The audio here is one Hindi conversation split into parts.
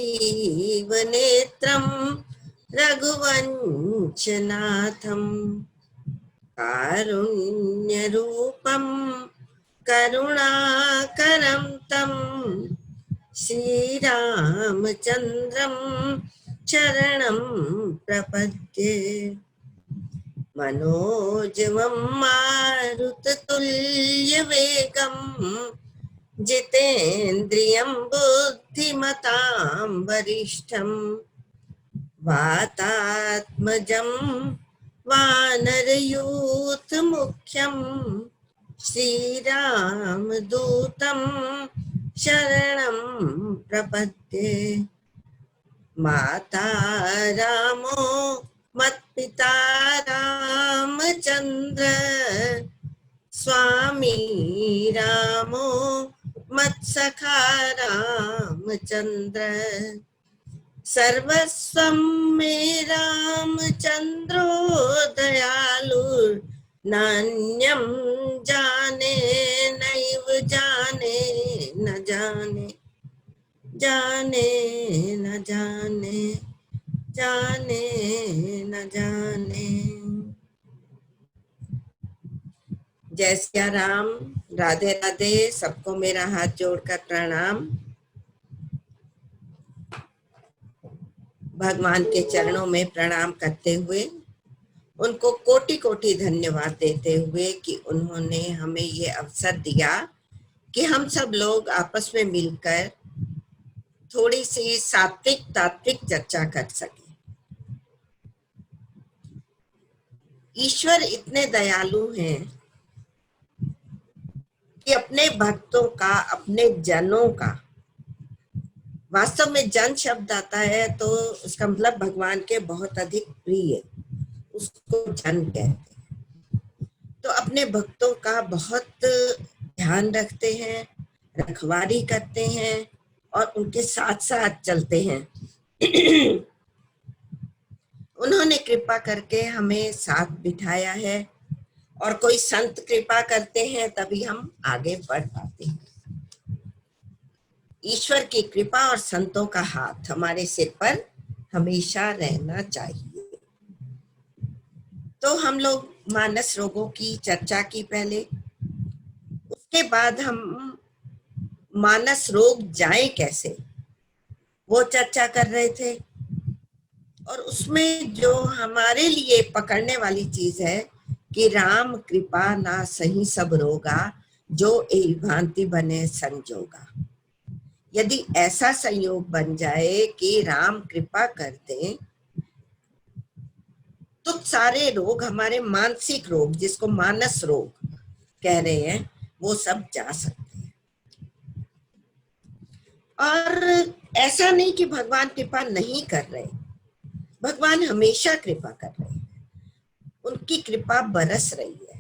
राजीवनेत्रं रघुवंशनाथं कारुण्यरूपं करुणाकरं तं श्रीरामचन्द्रं शरणं प्रपद्ये। मनोजवं मारुततुल्यवेगं जितेन्द्रियं बुद्धिमतां वरिष्ठं वातात्मजं वानरयूथमुख्यं श्रीरामदूतं शरणं प्रपद्ये। माता रामो मत्पिता रामचन्द्र स्वामी रामो मत्सखा रामचन्द्र सर्वस्वं मे रामचन्द्रो दयालु नान्यं जाने नैव जाने न जाने जाने न जाने जाने न जाने। जय सिया राम। राधे राधे। सबको मेरा हाथ जोड़कर प्रणाम। भगवान के चरणों में प्रणाम करते हुए उनको कोटि कोटि धन्यवाद देते हुए कि उन्होंने हमें ये अवसर दिया कि हम सब लोग आपस में मिलकर थोड़ी सी सात्विक तात्विक चर्चा कर सके। ईश्वर इतने दयालु हैं कि अपने भक्तों का, अपने जनों का, वास्तव में जन शब्द आता है तो उसका मतलब भगवान के बहुत अधिक प्रिय, उसको जन कहते हैं। तो अपने भक्तों का बहुत ध्यान रखते हैं, रखवाली करते हैं और उनके साथ साथ चलते हैं। उन्होंने कृपा करके हमें साथ बिठाया है और कोई संत कृपा करते हैं तभी हम आगे बढ़ पाते हैं। ईश्वर की कृपा और संतों का हाथ हमारे सिर पर हमेशा रहना चाहिए। तो हम लोग मानस रोगों की चर्चा की पहले, उसके बाद हम मानस रोग जाए कैसे वो चर्चा कर रहे थे। और उसमें जो हमारे लिए पकड़ने वाली चीज है कि राम कृपा ना सही सब रोगा, जो ए भांति बने संजोगा। यदि ऐसा संयोग बन जाए कि राम कृपा कर दें तो सारे रोग, हमारे मानसिक रोग जिसको मानस रोग कह रहे हैं, वो सब जा सकते हैं। और ऐसा नहीं कि भगवान कृपा नहीं कर रहे, भगवान हमेशा कृपा कर रहे हैं, उनकी कृपा बरस रही है।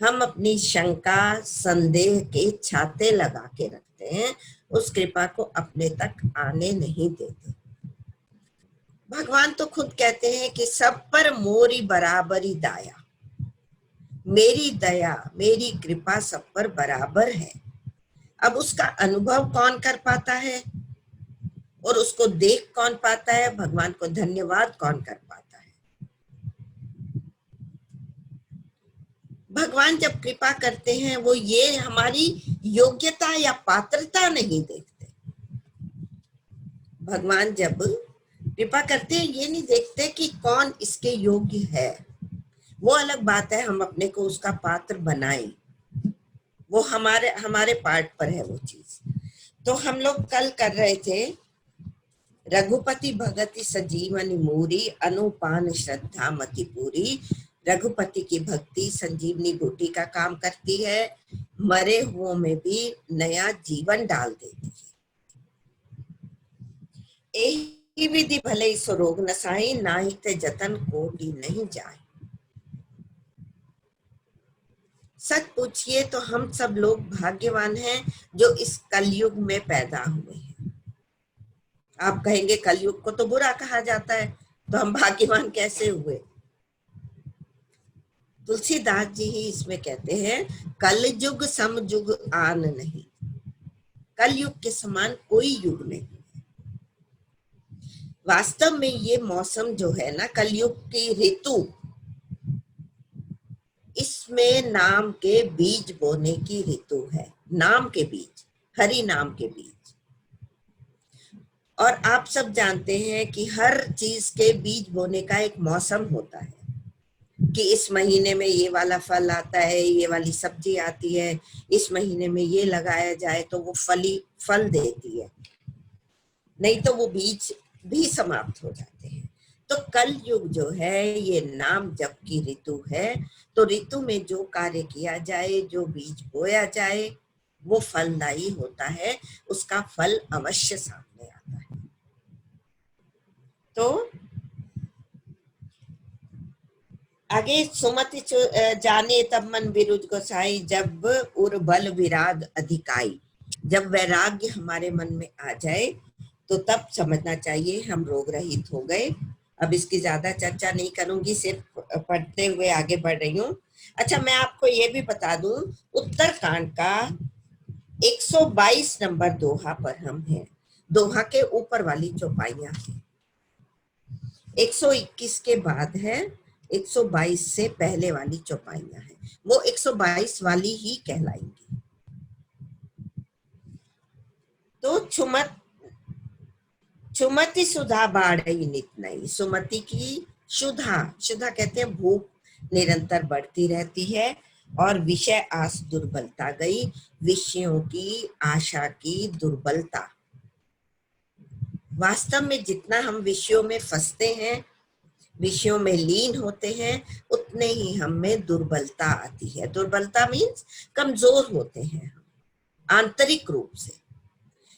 हम अपनी शंका संदेह के छाते लगा के रखते हैं, उस कृपा को अपने तक आने नहीं देते। भगवान तो खुद कहते हैं कि सब पर मोरी बराबरी दाया, मेरी दया मेरी कृपा सब पर बराबर है। अब उसका अनुभव कौन कर पाता है और उसको देख कौन पाता है, भगवान को धन्यवाद कौन कर पाता है। भगवान जब कृपा करते हैं वो ये हमारी योग्यता या पात्रता नहीं देखते। भगवान जब कृपा करते हैं ये नहीं देखते कि कौन इसके योग्य है। वो अलग बात है, हम अपने को उसका पात्र बनाएं, वो हमारे पार्ट पर है वो चीज। तो हम लोग कल कर रहे थे रघुपति भगति सजीवनी मूरी, अनुपान श्रद्धा मति पूरी। रघुपति की भक्ति संजीवनी बूटी का काम करती है, मरे हुओं में भी नया जीवन डाल देती है। एही विधि भले सो रोग नसाई, नाही ते जतन कोटि नहीं जाए। सच पूछिए तो हम सब लोग भाग्यवान हैं जो इस कलयुग में पैदा हुए हैं। आप कहेंगे कलयुग को तो बुरा कहा जाता है, तो हम भाग्यवान कैसे हुए? तुलसीदास जी ही इसमें कहते हैं, कलयुग समयुग आन नहीं। कलयुग के समान कोई युग नहीं। वास्तव में ये मौसम जो है ना, कलयुग की ऋतु, इसमें नाम के बीज बोने की ऋतु है। नाम के बीज, हरि नाम के बीज। और आप सब जानते हैं कि हर चीज के बीज बोने का एक मौसम होता है कि इस महीने में ये वाला फल आता है, ये वाली सब्जी आती है, इस महीने में ये लगाया जाए तो वो फल देती है, नहीं तो वो बीज भी समाप्त हो जाते हैं। तो कल युग जो है ये नाम जप की ऋतु है। तो ऋतु में जो कार्य किया जाए, जो बीज बोया जाए, वो फलदायी होता है, उसका फल अवश्य सामने आता है। तो आगे सुमति जाने तब मन विरुद्ध गोसाई, जब उर बल विराग अधिकाई। जब वैराग्य हमारे मन में आ जाए तो तब समझना चाहिए हम रोग रहित हो गए। अब इसकी ज्यादा चर्चा नहीं करूंगी, सिर्फ पढ़ते हुए आगे बढ़ रही हूँ। अच्छा, मैं आपको ये भी बता दूं, उत्तरकांड का 122 नंबर दोहा पर हम हैं। दोहा के ऊपर वाली चौपाइयां हैं। 121 के बाद है, 122 से पहले वाली चौपाइयां हैं, वो 122 वाली ही कहलाएंगी। तो सुमति सुधा बाढ़ई नित नई। सुमति की शुधा, शुदा कहते हैं भूख निरंतर बढ़ती रहती है, और विषय आस दुर्बलता गई। विषयों की आशा की दुर्बलता। वास्तव में जितना हम विषयों में फंसते हैं, विषयों में लीन होते हैं, उतने ही हम में दुर्बलता आती है। दुर्बलता मीन्स कमजोर होते हैं हम आंतरिक रूप से।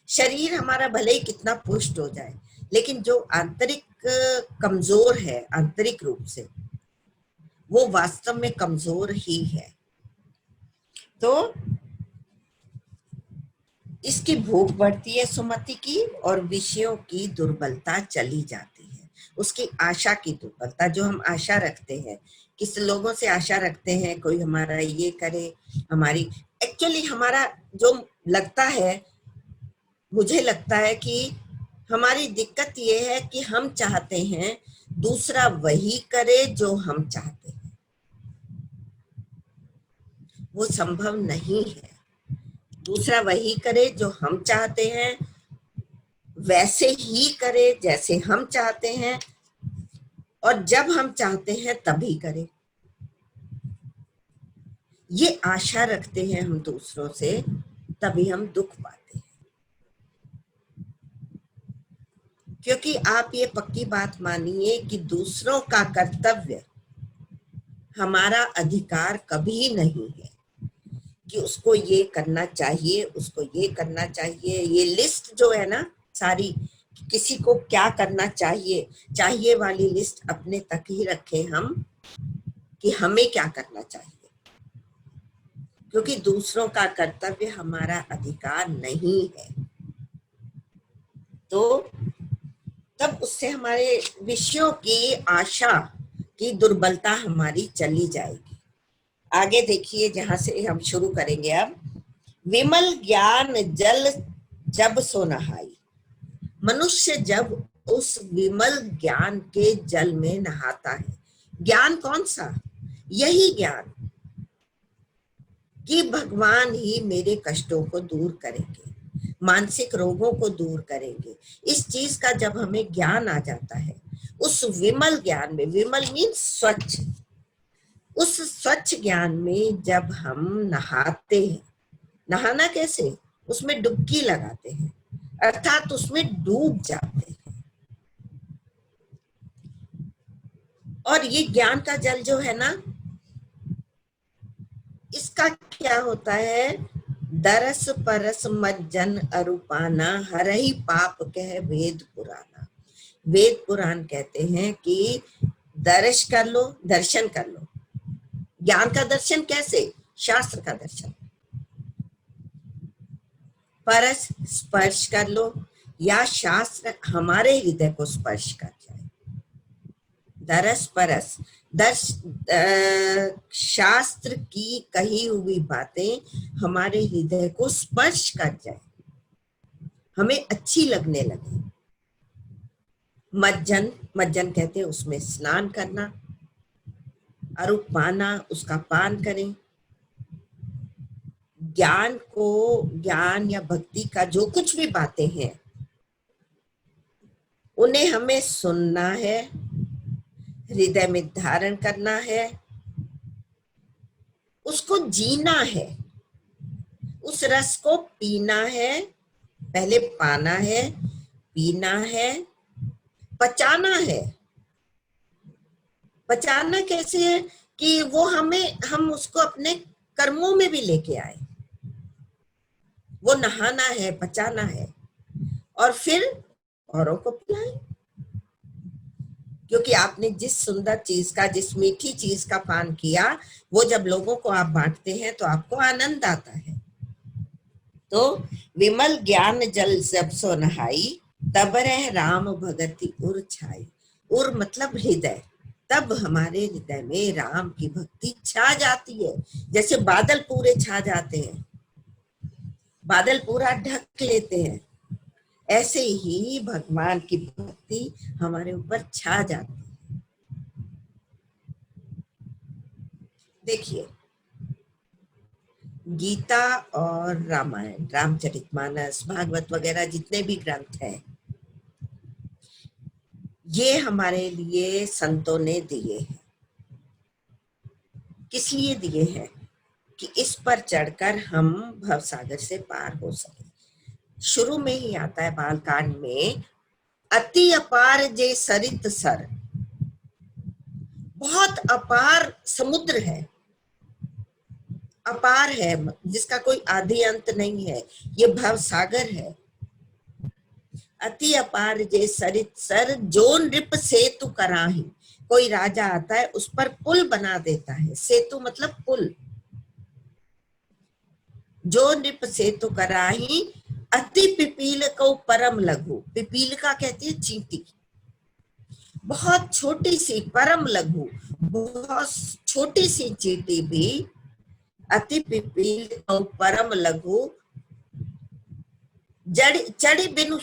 शरीर हमारा भले ही कितना पुष्ट हो जाए, लेकिन जो आंतरिक कमजोर है आंतरिक रूप से, वो वास्तव में कमजोर ही है। तो इसकी भूख बढ़ती है सुमति की, और विषयों की दुर्बलता चली जाती है। उसकी आशा की दुर्बलता, जो हम आशा रखते हैं, किस लोगों से आशा रखते हैं, कोई हमारा ये करे, हमारी एक्चुअली हमारा जो लगता है, मुझे लगता है कि हमारी दिक्कत ये है कि हम चाहते हैं दूसरा वही करे जो हम चाहते हैं। वो संभव नहीं है। दूसरा वही करे जो हम चाहते हैं, वैसे ही करे जैसे हम चाहते हैं, और जब हम चाहते हैं तभी करे। ये आशा रखते हैं हम दूसरों से, तभी हम दुख पाते हैं। क्योंकि आप ये पक्की बात मानिए कि दूसरों का कर्तव्य हमारा अधिकार कभी नहीं है कि उसको ये करना चाहिए, उसको ये करना चाहिए। ये लिस्ट जो है ना सारी, किसी को क्या करना चाहिए वाली लिस्ट अपने तक ही रखें हम, कि हमें क्या करना चाहिए, क्योंकि दूसरों का कर्तव्य हमारा अधिकार नहीं है। तो तब उससे हमारे विषयों की आशा की दुर्बलता हमारी चली जाएगी। आगे देखिए, जहां से हम शुरू करेंगे अब। विमल ज्ञान जल जब सो नहाई। मनुष्य जब उस विमल ज्ञान के जल में नहाता है, ज्ञान कौन सा? यही ज्ञान कि भगवान ही मेरे कष्टों को दूर करेंगे, मानसिक रोगों को दूर करेंगे। इस चीज का जब हमें ज्ञान आ जाता है, उस विमल ज्ञान में, विमल मीन्स स्वच्छ, उस स्वच्छ ज्ञान में जब हम नहाते हैं, नहाना कैसे? उसमें डुबकी लगाते हैं, अर्थात उसमें डूब जाते हैं। और ये ज्ञान का जल जो है ना, इसका क्या होता है? दरस परस मज्जन अरूपाना, हरहि पाप कह वेद पुराना। वेद पुराण कहते हैं कि दर्शन कर लो। ज्ञान का दर्शन कैसे? शास्त्र का दर्शन। परस, स्पर्श कर लो, या शास्त्र हमारे हृदय को स्पर्श कर जाए। दरस परस, शास्त्र की कही हुई बातें हमारे हृदय को स्पर्श कर जाए, हमें अच्छी लगने लगे। मज्जन, मज्जन कहते हैं उसमें स्नान करना, अरूप पाना, उसका पान करें। ज्ञान को, ज्ञान या भक्ति का जो कुछ भी बातें हैं उन्हें हमें सुनना है, हृदय में धारण करना है, उसको जीना है, उस रस को पीना है, पहले पाना है, पीना है, पचाना है। पचाना कैसे है कि वो हम उसको अपने कर्मों में भी लेके आए। वो नहाना है, पचाना है, और फिर औरों को पिलाएं। क्योंकि आपने जिस सुंदर चीज का, जिस मीठी चीज का पान किया, वो जब लोगों को आप बांटते हैं तो आपको आनंद आता है। तो विमल ज्ञान जल सब सो नहाई, तब रह राम भगति उर छाई। उर मतलब हृदय। तब हमारे हृदय में राम की भक्ति छा जाती है। जैसे बादल पूरे छा जाते हैं, बादल पूरा ढक लेते हैं, ऐसे ही भगवान की भक्ति हमारे ऊपर छा जाती है। देखिए, गीता और रामायण, रामचरितमानस, भागवत वगैरह जितने भी ग्रंथ हैं, ये हमारे लिए संतों ने दिए हैं। किस लिए दिए हैं? कि इस पर चढ़कर हम भवसागर से पार हो सके। शुरू में ही आता है बालकांड में, अति अपार जे सरित सर। बहुत अपार समुद्र है, अपार है जिसका कोई आदि अंत नहीं है, ये भवसागर है। अति अपार जे सरित सर, जो नृप सेतु कराही। कोई राजा आता है, उस पर पुल बना देता है। सेतु मतलब पुल। जो नृप सेतु कराही, अति पिपील को परम लघु। पिपील का कहती है चींटी, बहुत छोटी सी, परम लघु, बहुत छोटी सी चींटी भी अति पिपील को परम लघु, चढ़ी बिनु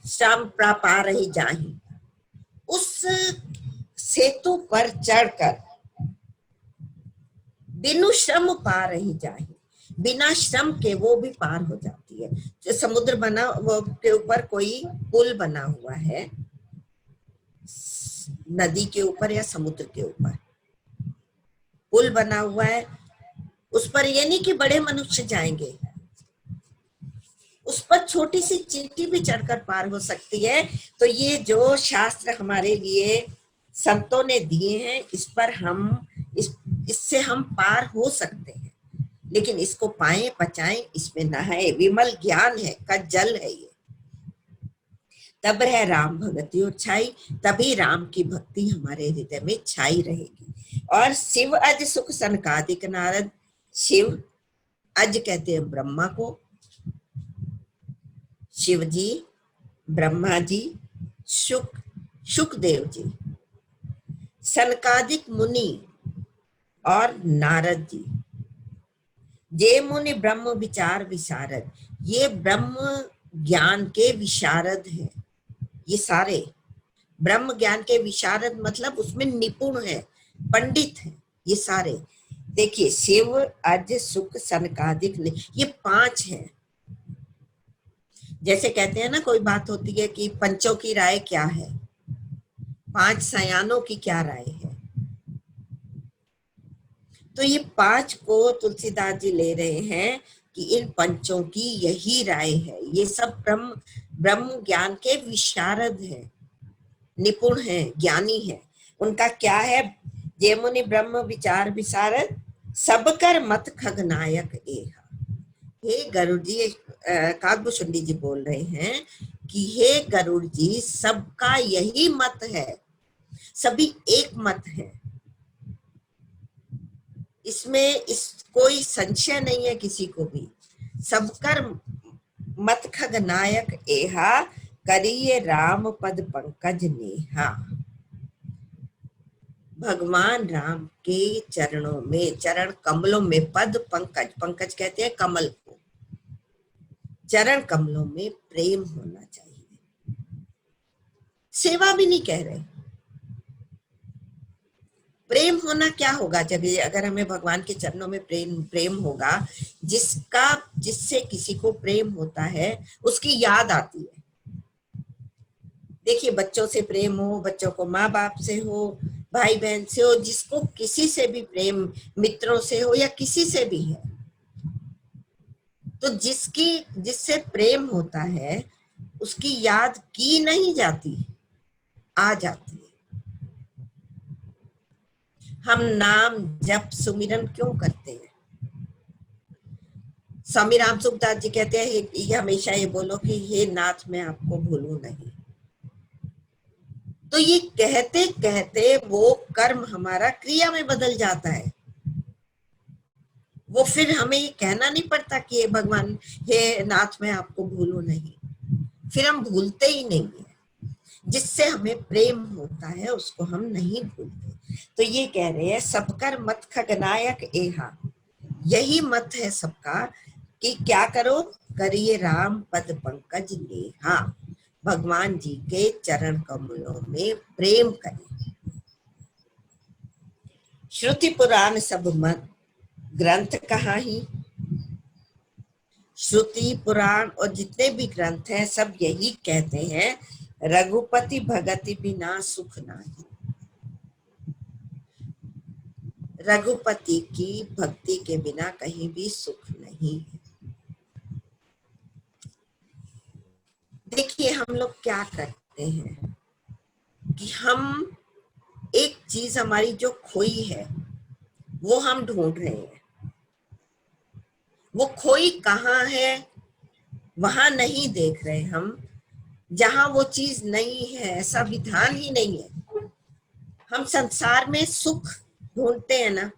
श्रम पा रही जाही। उस सेतु पर चढ़कर बिनु श्रम पा रही जाही, बिना श्रम के वो भी पार हो जाती है। जो समुद्र बना, वो के ऊपर कोई पुल बना हुआ है, नदी के ऊपर या समुद्र के ऊपर पुल बना हुआ है, उस पर ये नहीं कि बड़े मनुष्य जाएंगे, उस पर छोटी सी चींटी भी चढ़कर पार हो सकती है। तो ये जो शास्त्र हमारे लिए संतों ने दिए हैं, इस पर हम इससे हम पार हो सकते हैं। लेकिन इसको पाएं, पचाएं, इसमें नहाए। विमल ज्ञान है का जल है ये। तब रह राम भगति और छाई, तभी राम की भक्ति हमारे हृदय में छाई रहेगी। और शिव अज सुख सनकादिक नारद। शिव, अज कहते हैं ब्रह्मा को, शिव जी, ब्रह्मा जी, शुकदेव जी, सनकादिक मुनि और नारद जी। जे मुनि ब्रह्म विचार विशारद। ये ब्रह्म ज्ञान के विशारद हैं। ये सारे ब्रह्म ज्ञान के विशारद मतलब उसमें निपुण है, पंडित है ये सारे। देखिए, शिव, अज, सुख, सनकादिक, ये 5 हैं। जैसे कहते हैं ना, कोई बात होती है कि पंचों की राय क्या है, 5 सयानों की क्या राय है। तो ये 5 को तुलसीदास जी ले रहे हैं कि इन पंचों की यही राय है। ये सब ब्रह्म ज्ञान के विशारद हैं, निपुण हैं, ज्ञानी हैं। उनका क्या है? जे मुनि ब्रह्म विचार विशारद, सबकर मत खगनायक एहा। हे गरुड़ जी, काकभूषुंडी जी बोल रहे हैं कि हे गरुड़ जी, सबका यही मत है, सभी एक मत है, इसमें कोई संशय नहीं है किसी को भी। सबकर मत खगनायक एहा, करिए राम पद पंकज नेहा। भगवान राम के चरणों में, चरण कमलों में, पद पंकज, पंकज कहते हैं कमल को, चरण कमलों में प्रेम होना चाहिए। सेवा भी नहीं कह रहे। प्रेम होना क्या होगा? जब अगर हमें भगवान के चरणों में प्रेम होगा, जिससे किसी को प्रेम होता है उसकी याद आती है। देखिए, बच्चों से प्रेम हो, बच्चों को माँ बाप से हो, भाई बहन से हो, जिसको किसी से भी प्रेम, मित्रों से हो या किसी से भी है, तो जिससे प्रेम होता है उसकी याद की नहीं जाती, आ जाती है। हम नाम जप सुमिरन क्यों करते हैं? स्वामी राम सुखदास जी कहते हैं, ये हमेशा ये बोलो कि हे नाथ मैं आपको भूलूं नहीं। तो ये कहते कहते वो कर्म हमारा क्रिया में बदल जाता है। वो फिर हमें ये कहना नहीं पड़ता कि हे भगवान, हे नाथ मैं आपको भूलूं नहीं। फिर हम भूलते ही नहीं है। जिससे हमें प्रेम होता है उसको हम नहीं भूलते। तो ये कह रहे हैं, सबकर मत खगनायक एहा, यही मत है सबका कि क्या करो, करिए राम पद पंकज नेहा, भगवान जी के चरण कमलों में प्रेम करें। श्रुति पुराण सब मत ग्रंथ कहाँ ही, श्रुति पुराण और जितने भी ग्रंथ हैं सब यही कहते हैं, रघुपति भगति बिना सुख नाही। रघुपति की भक्ति के बिना कहीं भी सुख नहीं है। देखिए, हम लोग क्या करते हैं कि हम एक चीज हमारी जो खोई है वो हम ढूंढ रहे हैं। वो खोई कहाँ है वहां नहीं देख रहे हम। जहां वो चीज नहीं है ऐसा विधान ही नहीं है। हम संसार में सुख ढूंढते हैं ना,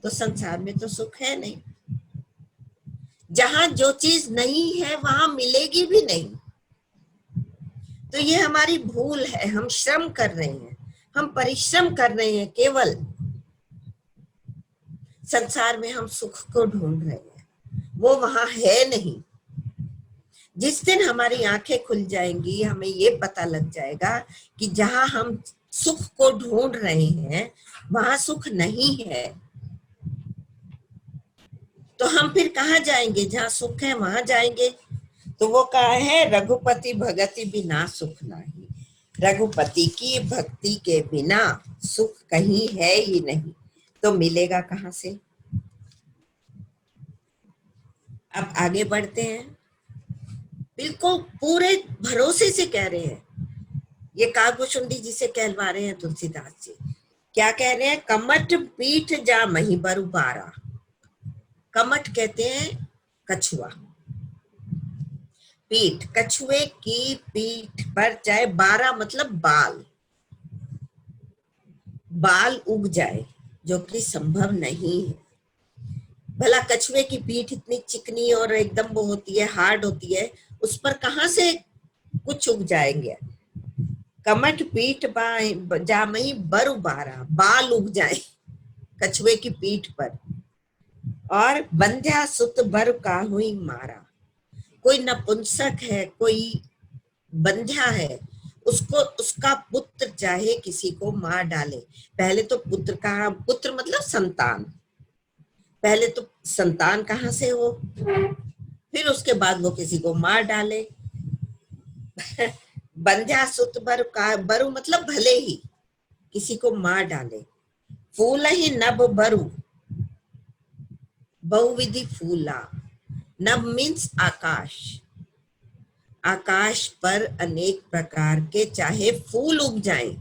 तो संसार में तो सुख है नहीं। जहां जो चीज नहीं है वहां मिलेगी भी नहीं। तो ये हमारी भूल है। हम श्रम कर रहे हैं, हम परिश्रम कर रहे हैं, केवल संसार में हम सुख को ढूंढ रहे हैं, वो वहां है नहीं। जिस दिन हमारी आंखें खुल जाएंगी, हमें ये पता लग जाएगा कि जहां हम सुख को ढूंढ रहे हैं वहां सुख नहीं है, तो हम फिर कहाँ जाएंगे? जहां सुख है वहां जाएंगे। तो वो कहा है, रघुपति भगति बिना सुख नाही। रघुपति की भक्ति के बिना सुख कहीं है ही नहीं, तो मिलेगा कहाँ से? अब आगे बढ़ते हैं। बिल्कुल पूरे भरोसे से कह रहे हैं, ये कागभूषुंडी जी से कहलवा रहे हैं तुलसीदास जी। क्या कह रहे हैं? कमट पीठ जा मही बरु बारा। कमट कहते हैं कछुआ। पीठ, कछुए की पीठ पर चाहे 12 मतलब बाल उग जाए, जो कि संभव नहीं है। भला कछुए की पीठ इतनी चिकनी और एकदम वो होती है, हार्ड होती है, उस पर कहां से कुछ उग जाएंगे? कमट पीठ जामई बरु बारा, बाल उग जाए कछुए की पीठ पर। और बंध्या सुत बर काहुई मारा। कोई नपुंसक है, कोई बंध्या है, उसको उसका पुत्र चाहे किसी को मार डाले। पहले तो पुत्र का, पुत्र मतलब संतान, पहले तो संतान कहाँ से हो, फिर उसके बाद वो किसी को मार डाले। बंध्या सुत बर का, बरु मतलब भले ही किसी को मार डाले। फूल ही नभ बरु, बहुविधि फूला। नभ मीन्स आकाश, आकाश पर अनेक प्रकार के चाहे फूल उग जाएं।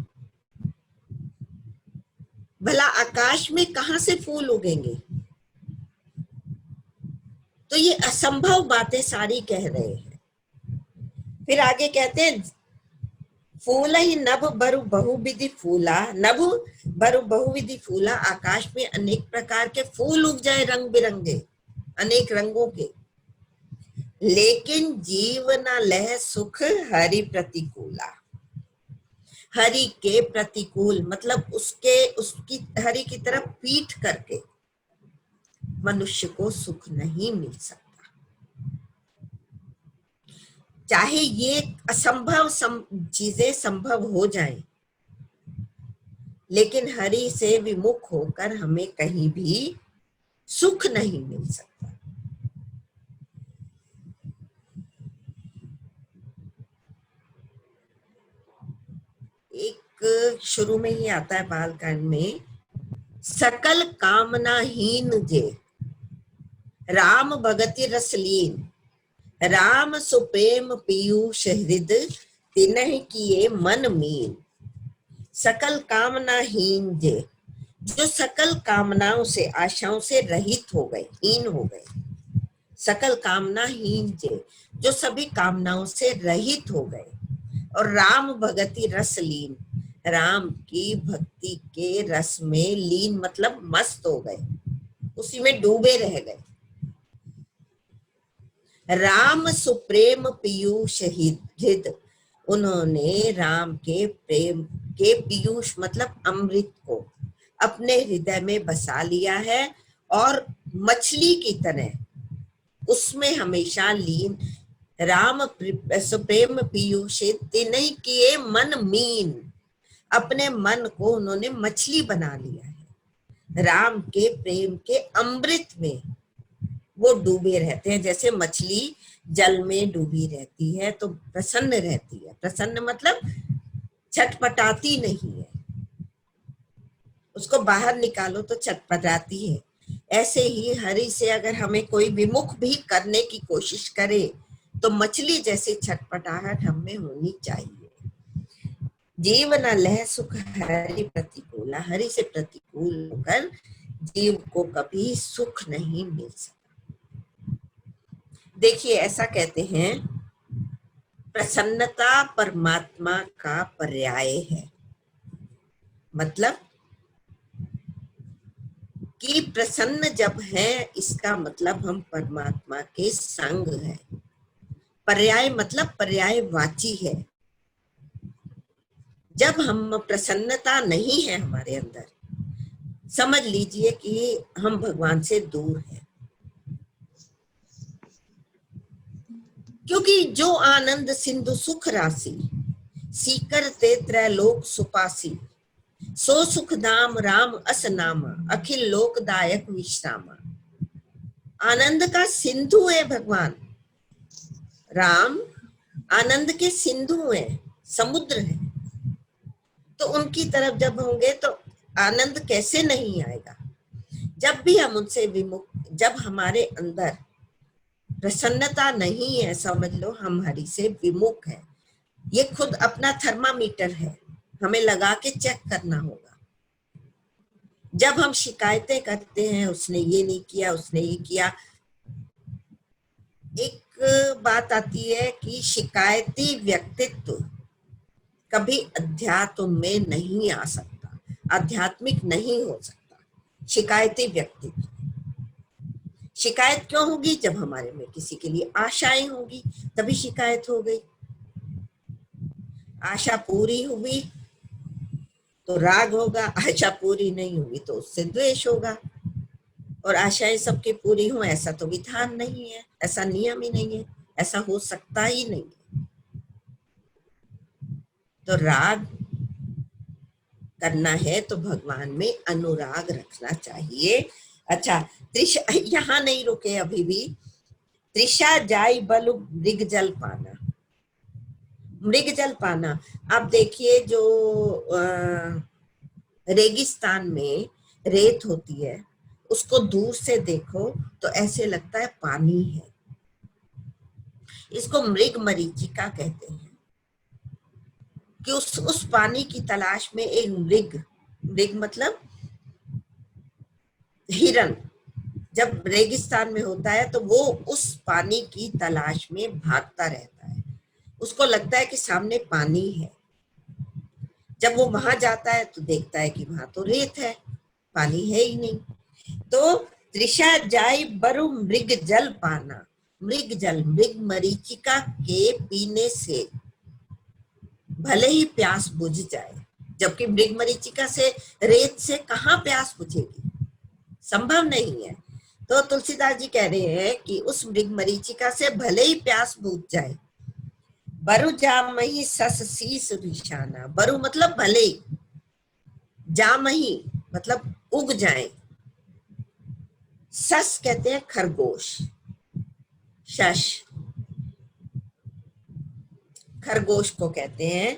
भला आकाश में कहां से फूल उगेंगे? तो ये असंभव बातें सारी कह रहे हैं। फिर आगे कहते हैं, फूल ही नभ बरु बहुविधि फूला। नभ बरु बहुविधि फूला, आकाश में अनेक प्रकार के फूल उग जाए, रंग बिरंगे, अनेक रंगों के। लेकिन जीव न लह सुख हरि प्रतिकूला। हरि के प्रतिकूल मतलब उसकी हरि की तरफ पीठ करके मनुष्य को सुख नहीं मिल सकता। चाहे ये असंभव चीजें संभव हो जाएं, लेकिन हरि से विमुख होकर हमें कहीं भी सुख नहीं मिल सकता। एक शुरू में ही आता है बालकांड में, सकल कामनाहीन जे राम भगति रसलीन, राम सुप्रेम पीयूष हृद तिन्ह किए मन मीन। सकल कामनाहीन जे, जो सकल कामनाओं से, आशाओं से रहित हो गए, हीन हो गए। सकल कामनाहीन जे, जो सभी कामनाओं से रहित हो गए। और राम भगति रस लीन, राम की भक्ति के रस में लीन मतलब मस्त हो गए, उसी में डूबे रह गए। राम सुप्रेम पीयूष हृद, उन्होंने राम के प्रेम के पीयूष मतलब अमृत को अपने हृदय में बसा लिया है, और मछली की तरह उसमें हमेशा लीन। राम सुप्रेम पीयूष तिन्ह किए मन मीन, अपने मन को उन्होंने मछली बना लिया है। राम के प्रेम के अमृत में वो डूबे रहते हैं। जैसे मछली जल में डूबी रहती है तो प्रसन्न रहती है, प्रसन्न मतलब छटपटाती नहीं है, उसको बाहर निकालो तो छटपटाती है। ऐसे ही हरि से अगर हमें कोई विमुख भी करने की कोशिश करे तो मछली जैसी छटपटाहट हमें होनी चाहिए। जीवन लह सुख हरि प्रतिकूला, हरि से प्रतिकूल होकर जीव को कभी सुख नहीं मिल सकता। देखिए ऐसा कहते हैं, प्रसन्नता परमात्मा का पर्याय है। मतलब कि प्रसन्न जब है, इसका मतलब हम परमात्मा के संग है। पर्याय मतलब पर्यायवाची है। जब हम प्रसन्नता नहीं है हमारे अंदर, समझ लीजिए कि हम भगवान से दूर हैं। क्योंकि जो आनंद सिंधु सुख राशि, सीकर ते त्रैलोक सुपासी, सो सुख धाम राम अस नामा, अखिल लोकदायक विश्रामा। आनंद का सिंधु है भगवान राम, आनंद के सिंधु है, समुद्र है। तो उनकी तरफ जब होंगे तो आनंद कैसे नहीं आएगा। जब भी हम उनसे विमुख, जब हमारे अंदर प्रसन्नता नहीं है, समझ लो हम हरि से विमुख है। ये खुद अपना थर्मामीटर है, हमें लगा के चेक करना होगा। जब हम शिकायतें करते हैं, उसने ये नहीं किया, उसने ये किया, एक बात आती है कि शिकायती व्यक्तित्व कभी अध्यात्म में नहीं आ सकता, आध्यात्मिक नहीं हो सकता। शिकायती व्यक्तित्व, शिकायत क्यों होगी? जब हमारे में किसी के लिए आशाएं होगी तभी शिकायत हो गई। आशा पूरी हुई तो राग होगा, आशा पूरी नहीं हुई तो उससे द्वेष होगा। और आशाएं सबकी पूरी हो ऐसा तो विधान नहीं है, ऐसा नियम ही नहीं है, ऐसा हो सकता ही नहीं है। तो राग करना है तो भगवान में अनुराग रखना चाहिए। अच्छा, त्रिषा यहाँ नहीं रुके अभी भी। त्रिषा जाय बलु मृग जल पाना, मृग जल पाना। आप देखिए जो रेगिस्तान में रेत होती है, उसको दूर से देखो तो ऐसे लगता है पानी है। इसको मृग मरीचिका कहते हैं कि उस पानी की तलाश में एक मृग, मृग मतलब हिरन, जब रेगिस्तान में होता है तो वो उस पानी की तलाश में भागता रहता है। उसको लगता है कि सामने पानी है। जब वो वहां जाता है तो देखता है कि वहां तो रेत है, पानी है ही नहीं। तो त्रिषा जाय बरु मृग जल पाना, मृग जल, मृग मरीचिका के पीने से भले ही प्यास बुझ जाए, जबकि मृग मरीचिका से, रेत से कहाँ प्यास बुझेगी, संभव नहीं है। तो तुलसीदास जी कह रहे हैं कि उस मृग मरीचिका से भले ही प्यास बुझ जाए बरु जामही सस शीस विशाना, बरु मतलब भले, जामही मतलब उग जाए, सस कहते हैं खरगोश, शश खरगोश को कहते हैं।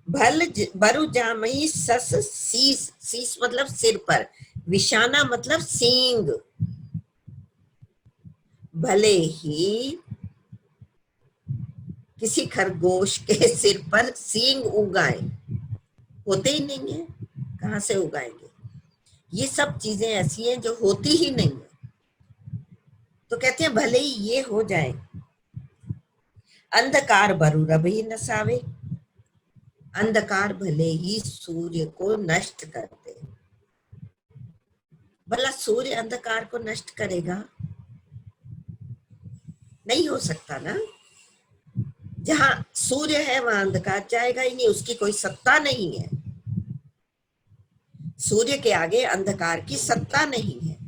बरु जामही सस शीस, शीस मतलब सिर पर, विशाना मतलब सींग, भले ही किसी खरगोश के सिर पर सींग उगाए, होते ही नहीं है, कहां से उगाएंगे, ये सब चीजें ऐसी हैं जो होती ही नहीं है। तो कहते हैं भले ही ये हो जाए, अंधकार बरु रवि नसावे, अंधकार भले ही सूर्य को नष्ट कर दे। भला सूर्य अंधकार को नष्ट करेगा? नहीं हो सकता ना, जहां सूर्य है वहां अंधकार जाएगा ही नहीं, उसकी कोई सत्ता नहीं है, सूर्य के आगे अंधकार की सत्ता नहीं है।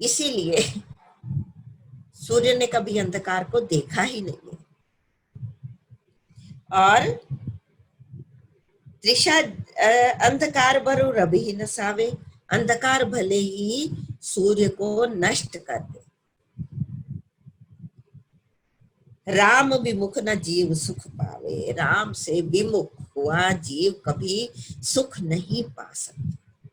इसीलिए सूर्य ने कभी अंधकार को देखा ही नहीं है। और त्रिषा अंधकार बरु रवि नसावे, अंधकार भले ही सूर्य को नष्ट कर दे। राम विमुख न जीव सुख पावे, राम से विमुख हुआ जीव कभी सुख नहीं पा सकता,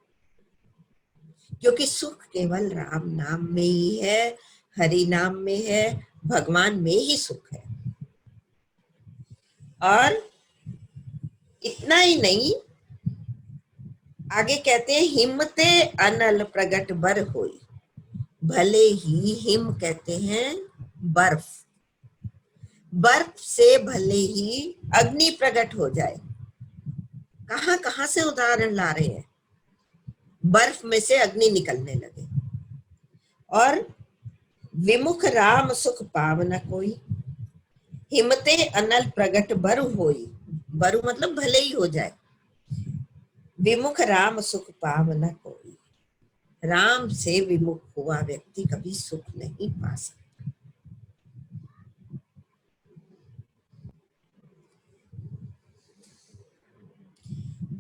क्योंकि सुख केवल राम नाम में ही है, हरि नाम में है, भगवान में ही सुख है। और इतना ही नहीं, आगे कहते हैं हिमते अनल प्रगट बर होई, भले ही हिम कहते हैं बर्फ, बर्फ से भले ही अग्नि प्रकट हो जाए। कहां कहां से उदाहरण ला रहे हैं, बर्फ में से अग्नि निकलने लगे। और विमुख राम सुख पावना कोई, हिमते अनल प्रगट बरु होई, बरु मतलब भले ही हो जाए, विमुख राम सुख पावना कोई, राम से विमुख हुआ व्यक्ति कभी सुख नहीं पा सकता।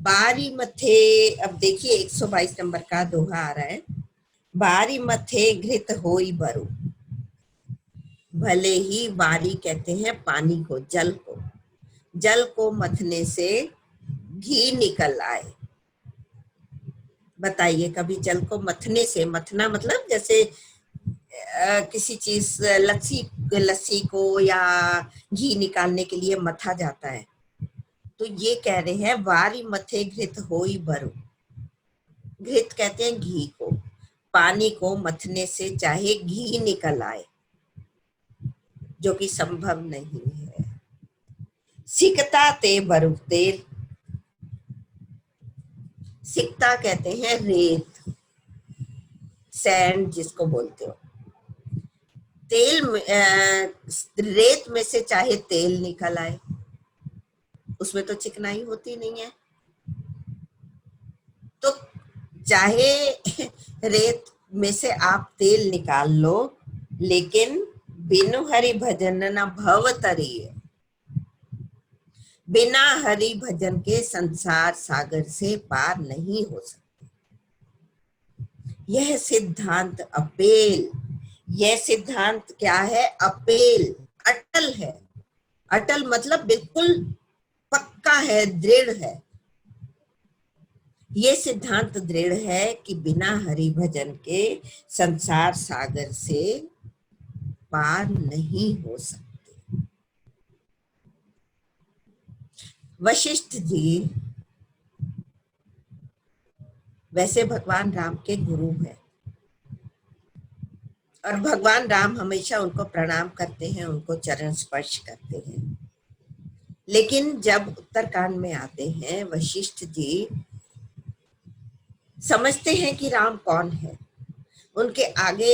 बारी मथे, अब देखिए 122 नंबर का दोहा आ रहा है, बारी मथे घृत होई बरु, भले ही बारी कहते हैं पानी को, जल को, जल को मथने से घी निकल आए। बताइए, कभी जल को मथने से, मथना मतलब जैसे किसी चीज लस्सी, लस्सी को या घी निकालने के लिए मथा जाता है, तो ये कह रहे हैं वारी मथे घृत होई बरु, घृत कहते हैं घी को, पानी को मथने से चाहे घी निकल आए, जो कि संभव नहीं है। सिकता ते बरु तेल, सिकता कहते हैं रेत, सैंड जिसको बोलते हो, तेल रेत में से चाहे तेल निकल आए, उसमें तो चिकनाई होती नहीं है, तो चाहे रेत में से आप तेल निकाल लो, लेकिन बिनु हरि भजन न भव तरिए, बिना हरि भजन के संसार सागर से पार नहीं हो सकते। यह सिद्धांत अपेल, यह सिद्धांत क्या है? अपेल, अटल है, अटल मतलब बिल्कुल पक्का है, दृढ़ है। ये सिद्धांत दृढ़ है कि बिना हरि भजन के संसार सागर से पार नहीं हो सकते। वशिष्ठ जी वैसे भगवान राम के गुरु हैं, और भगवान राम हमेशा उनको प्रणाम करते हैं, उनको चरण स्पर्श करते हैं। लेकिन जब उत्तरकांड में आते हैं, वशिष्ठ जी समझते हैं कि राम कौन है, उनके आगे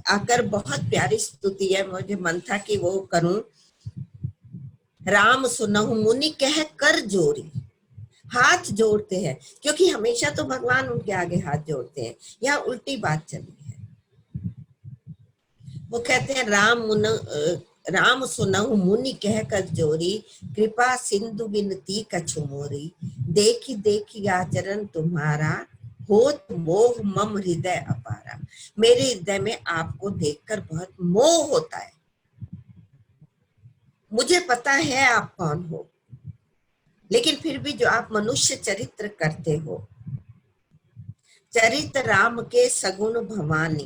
आकर बहुत प्यारी स्तुति है, मुझे मन था कि वो करूं, राम सुनहु मुनि कह कर जोरी, हाथ जोड़ते हैं, क्योंकि हमेशा तो भगवान उनके आगे हाथ जोड़ते हैं, यहाँ उल्टी बात चली है। वो कहते हैं राम सुनहु मुनि कह कर जोरी, कृपा सिंधु बिनती कछु मोरी। देखी देखी आचरण तुम्हारा, होत मोह मम हृदय अपारा। मेरे हृदय में आपको देखकर बहुत मोह होता है। मुझे पता है आप कौन हो, लेकिन फिर भी जो आप मनुष्य चरित्र करते हो, चरित्र राम के सगुण भवानी।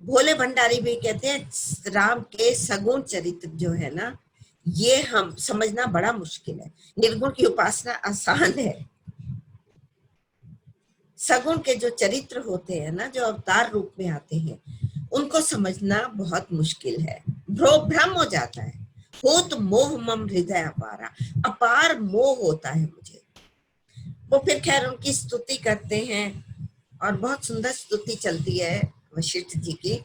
भोले भंडारी भी कहते हैं राम के सगुण चरित्र जो है ना, ये हम समझना बड़ा मुश्किल है। निर्गुण की उपासना आसान है, सगुण के जो चरित्र होते हैं ना, जो अवतार रूप में आते हैं, उनको समझना बहुत मुश्किल है। भ्रम हो जाता है। होत मोह मम हृदय अपारा, अपार मोह होता है मुझे। वो फिर खैर उनकी स्तुति करते हैं और बहुत सुंदर स्तुति चलती है वशिष्ठ जी की।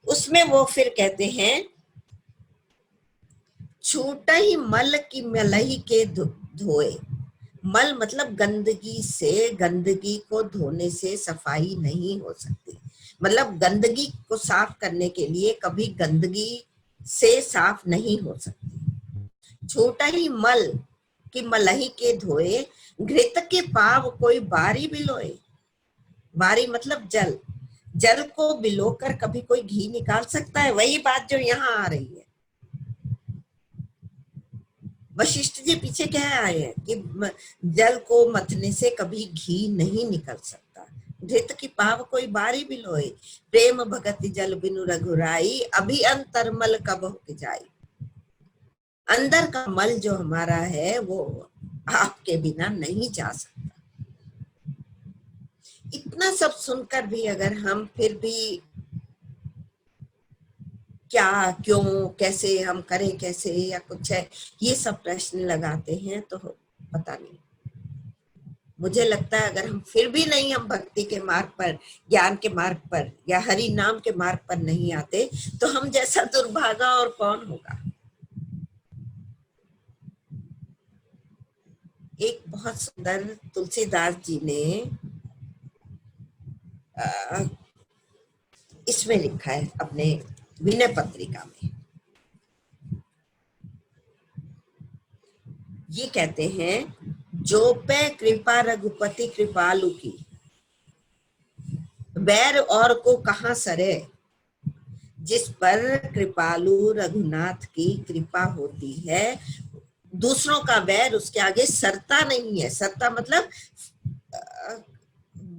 उसमें वो फिर कहते हैं, छूटा ही मल की मलही के धोए। मल मतलब गंदगी से, गंदगी को धोने से सफाई नहीं हो सकती। मतलब गंदगी को साफ करने के लिए कभी गंदगी से साफ नहीं हो सकती। छोटा ही मल की मलही के धोए, घृत के पाव कोई बारी बिलोए। बारी मतलब जल, जल को बिलोकर कभी कोई घी निकाल सकता है? वही बात जो यहाँ आ रही है। वशिष्ठ जी पीछे कह आए हैं कि जल को मथने से कभी घी नहीं निकल सकता। घृत की पाव कोई बारी बिलोए, प्रेम भगत जल बिनु रघुराई, अभी अंतरमल कब हो जाई। अंदर का मल जो हमारा है वो आपके बिना नहीं जा सकता। इतना सब सुनकर भी अगर हम फिर भी क्या, क्यों, कैसे हम करें, कैसे या कुछ है, ये सब प्रश्न लगाते हैं, तो पता नहीं। मुझे लगता है अगर हम फिर भी नहीं, हम भक्ति के मार्ग पर, ज्ञान के मार्ग पर या हरि नाम के मार्ग पर नहीं आते, तो हम जैसा दुर्भागा और कौन होगा। एक बहुत सुंदर तुलसीदास जी ने इसमें लिखा है अपने विनय पत्रिका में। ये कहते हैं, जो पे कृपा रघुपति कृपालु की, बैर और को कहां सरे। जिस पर कृपालु रघुनाथ की कृपा होती है, दूसरों का वैर उसके आगे सरता नहीं है। सरता मतलब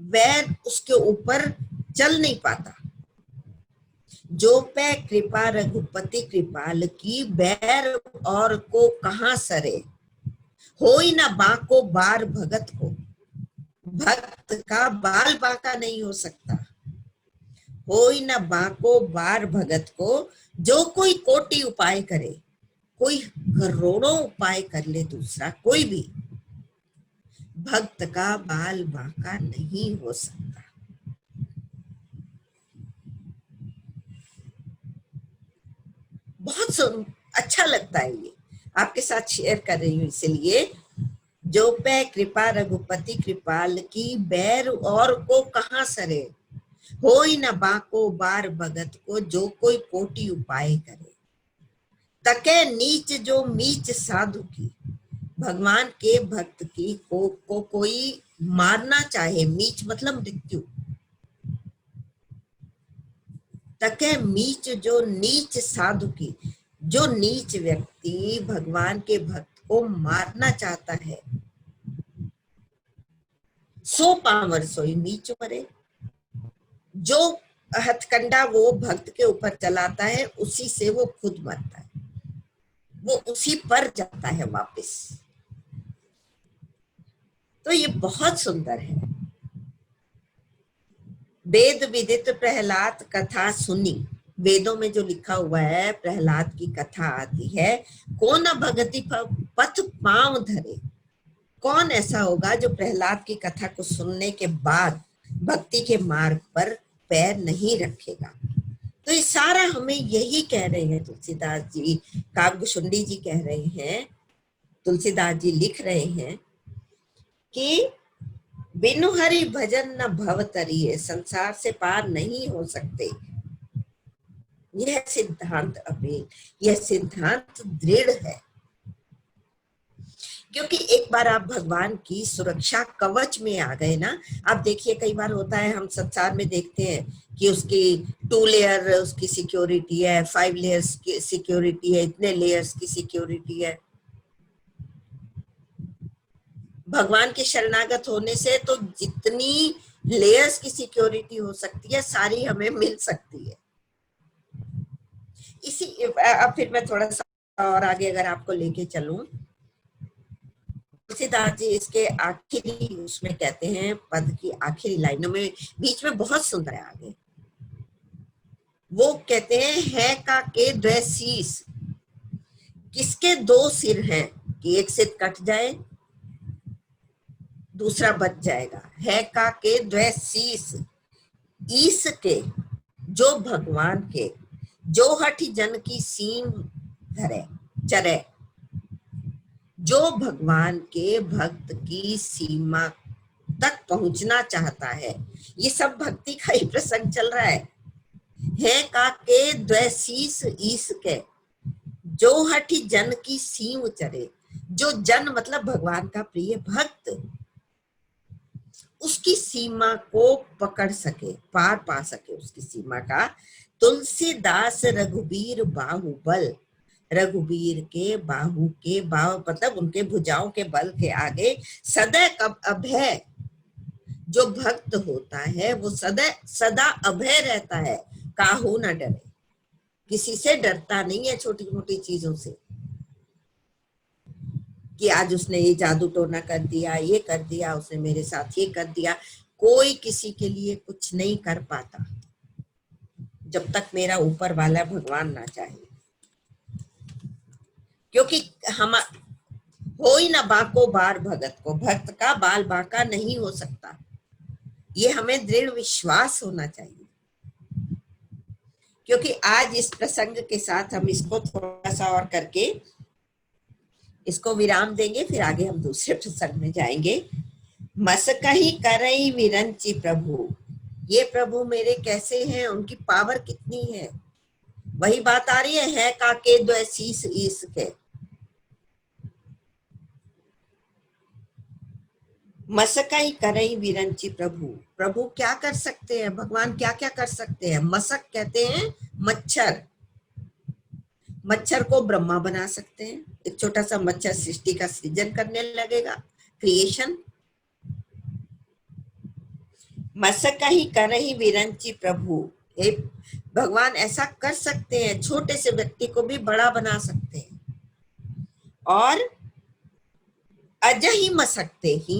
वैर उसके ऊपर चल नहीं पाता। जो पे कृपा रघुपति कृपाल की, बैर और को कहां सरे। होई ना बाको बार भगत को, भक्त का बाल बांका नहीं हो सकता। होई ना बाको बार भगत को, जो कोई कोटि उपाय करे। कोई करोड़ों उपाय कर ले दूसरा, कोई भी, भक्त का बाल बांका नहीं हो सकता। बहुत अच्छा लगता है, ये आपके साथ शेयर कर रही हूँ इसलिए। जो पे कृपा रघुपति कृपाल की, बैर और को कहां सरे। होई न बाको बार भगत को, जो कोई कोटि उपाय करे। तके नीच जो मीच साधु की, भगवान के भक्त की को कोई मारना चाहे। मीच मतलब मृत्यु। तके मीच जो नीच साधु की, जो नीच व्यक्ति भगवान के भक्त को मारना चाहता है, सो पावर सोई नीच मरे। जो हथकंडा वो भक्त के ऊपर चलाता है, उसी से वो खुद मरता है, वो उसी पर जाता है वापस। तो ये बहुत सुंदर है। वेद विदित प्रहलाद कथा सुनी, वेदों में जो लिखा हुआ है, प्रहलाद की कथा आती है। कौन भगति पथ पांव धरे। कौन ऐसा होगा जो प्रहलाद की कथा को सुनने के बाद भक्ति के मार्ग पर पैर नहीं रखेगा। तो ये सारा हमें यही कह रहे हैं तुलसीदास जी, काव्यशुंडी जी कह रहे हैं, तुलसीदास जी लिख रहे हैं कि बिनु हरि भजन न भव तरिए, संसार से पार नहीं हो सकते। यह सिद्धांत अभेद, यह सिद्धांत दृढ़ है, क्योंकि एक बार आप भगवान की सुरक्षा कवच में आ गए ना। आप देखिए कई बार होता है, हम संसार में देखते हैं कि उसकी 2 लेयर उसकी सिक्योरिटी है, 5 लेयर्स की सिक्योरिटी है, इतने लेयर्स की सिक्योरिटी है। भगवान के शरणागत होने से तो जितनी लेयर्स की सिक्योरिटी हो सकती है सारी हमें मिल सकती है। इसी अब फिर मैं थोड़ा सा और आगे अगर आपको लेके चलूं, तुलसीदास जी इसके आखिरी उसमें कहते हैं, पद की आखिरी लाइनों में, बीच में बहुत सुंदर है आगे, वो कहते हैं, है का के द्वै शीस, किसके 2 सिर हैं कि एक सिर कट जाए दूसरा बच जाएगा। है का के द्वै शीस, ईस के जो भगवान के, जो हठ जन की सीम धरे चरे, जो भगवान के भक्त की सीमा तक पहुंचना चाहता है। ये सब भक्ति का ही प्रसंग चल रहा है का के द्वै शीस ईस के, जो हठी जन की सीम चरे, जो जन मतलब भगवान का प्रिय भक्त उसकी सीमा को पकड़ सके, पार पा सके उसकी सीमा का। तुलसीदास रघुबीर बाहुबल, रघुबीर के बाहु के बाहु मतलब उनके भुजाओं के बल के आगे सदैव अभय, जो भक्त होता है वो सदा अभय रहता है, काहू न डरे, किसी से डरता नहीं है, छोटी मोटी चीजों से कि आज उसने ये जादू टोना कर दिया, ये कर दिया, उसने मेरे साथ ये कर दिया। कोई किसी के लिए कुछ नहीं कर पाता जब तक मेरा ऊपर वाला भगवान ना चाहे, क्योंकि हम हो ही ना बाको बार भगत को, भक्त का बाल बाका नहीं हो सकता। ये हमें दृढ़ विश्वास होना चाहिए। क्योंकि आज इस प्रसंग के साथ हम इसको थोड़ा सा और करके इसको विराम देंगे, फिर आगे हम दूसरे प्रसंग में जाएंगे। मसकहि करई विरंचि प्रभु, ये प्रभु मेरे कैसे हैं, उनकी पावर कितनी है। वही बात आ रही है काके द्वै शीस ईस के, मसकई करई विरंचि प्रभु, प्रभु क्या कर सकते हैं, भगवान क्या क्या कर सकते हैं। मसक कहते हैं मच्छर, मच्छर को ब्रह्मा बना सकते हैं। एक छोटा सा मच्छर सृष्टि का सृजन करने लगेगा, क्रिएशन। मसकहि करहि विरंचि प्रभु, हे भगवान ऐसा कर सकते हैं, छोटे से व्यक्ति को भी बड़ा बना सकते हैं। और अजहि मसकते ही,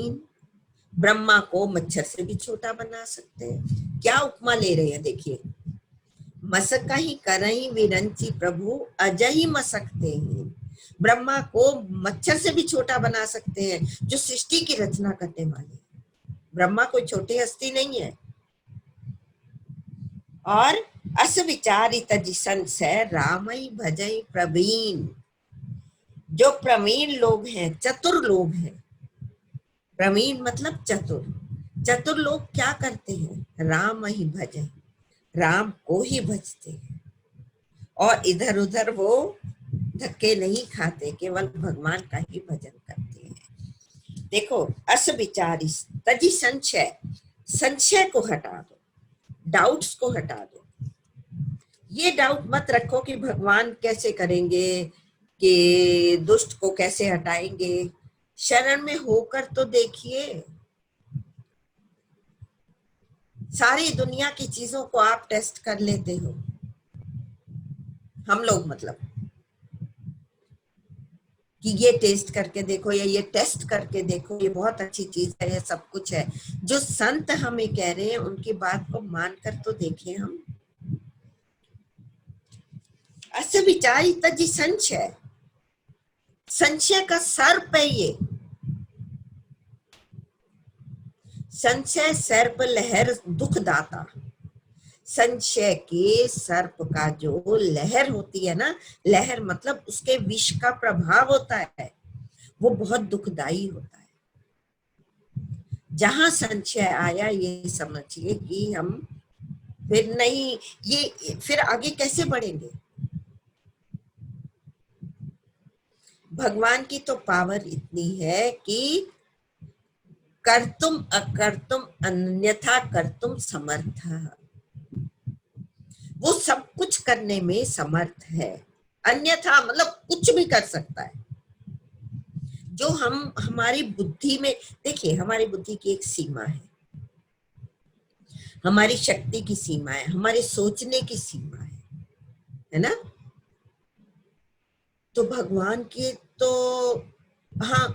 ब्रह्मा को मच्छर से भी छोटा बना सकते हैं। क्या उपमा ले रहे हैं देखिए, मसकहि करहि विरंचि प्रभु अजहि मसकते ही, ब्रह्मा को मच्छर से भी छोटा बना सकते हैं, जो सृष्टि की रचना करने वाले। ब्रह्मा कोई छोटी हस्ती नहीं है। और अस विचारित संशय रामई भजई प्रवीण, जो प्रवीण लोग हैं, चतुर लोग हैं, प्रवीण मतलब चतुर, चतुर लोग क्या करते हैं, राम ही भजन, राम को ही भजते हैं और इधर उधर वो धक्के नहीं खाते, केवल भगवान का ही भजन करते हैं। देखो, अस विचारी तजी संशय, संशय को हटा दो, डाउट्स को हटा दो। ये डाउट मत रखो कि भगवान कैसे करेंगे, कि दुष्ट को कैसे हटाएंगे। शरण में होकर तो देखिए, सारी दुनिया की चीजों को आप टेस्ट कर लेते हो, हम लोग मतलब कि ये टेस्ट करके देखो या ये टेस्ट करके देखो, ये बहुत अच्छी चीज है, ये सब कुछ है। जो संत हमें कह रहे हैं उनकी बात को मानकर तो देखें हम। अस विचारी तजी संशय, संशय का सर्प है ये, संशय सर्प लहर दुखदाता। संशय के सर्प का जो लहर होती है ना, लहर मतलब उसके विष का प्रभाव होता है, वो बहुत दुखदाई होता है। जहां संशय आया, ये समझिए कि हम फिर नहीं, ये फिर आगे कैसे बढ़ेंगे? भगवान की तो पावर इतनी है कि कर्तुम अकर्तुम अन्यथा कर्तुम समर्थ, वो सब कुछ करने में समर्थ है। अन्यथा मतलब कुछ भी कर सकता है। जो हम हमारी बुद्धि में, देखिए हमारी बुद्धि की एक सीमा हमारी शक्ति की सीमा है, हमारे सोचने की सीमा है ना? तो भगवान की तो, हाँ,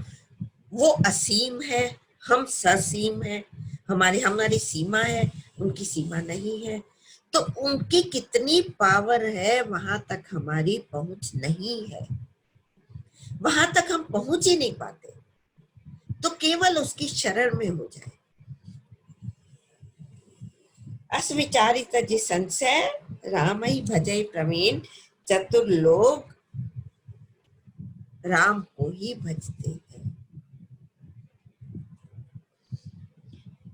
वो असीम है, हम ससीम है। हमारी हमारी सीमा है, उनकी सीमा नहीं है। तो उनकी कितनी पावर है, वहां तक हमारी पहुंच नहीं है, वहां तक हम पहुंच ही नहीं पाते। तो केवल उसकी शरण में हो जाए। असविचारित जी संशय राम ही भजय प्रवीण, चतुर लोग राम को ही भजते हैं।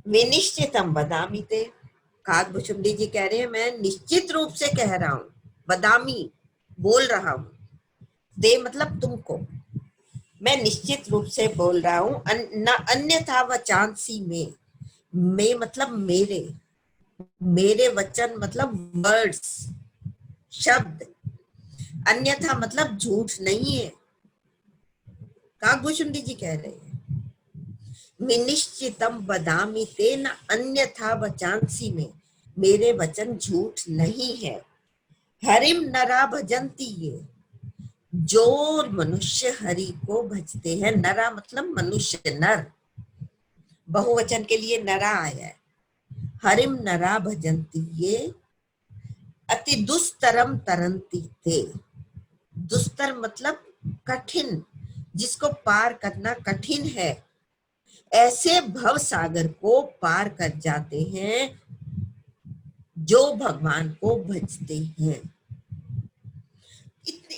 विनिश्चितम बदामी ते, काकभुशुंडी जी कह रहे हैं मैं निश्चित रूप से कह रहा हूं, बदामी बोल रहा हूं, दे मतलब तुमको, मैं निश्चित रूप से बोल रहा हूं। न अन्यथा वचांसी में मतलब मेरे, मेरे वचन मतलब वर्ड्स, शब्द, अन्यथा मतलब झूठ नहीं है। काकभूषुंडी जी कह रहे हैं विनिश्चितम बदामी ते न अन्यथा वचांसी में, मेरे वचन झूठ नहीं है। हरिम नरा भजंती ये, जो मनुष्य हरि को भजते हैं, नरा मतलब मनुष्य, नर, बहुवचन के लिए नरा आया है। हरिम नरा भजंती ये, अति दुस्तरम तरंती ते, दुस्तर मतलब कठिन, जिसको पार करना कठिन है, ऐसे भव सागर को पार कर जाते हैं जो भगवान को भजते हैं।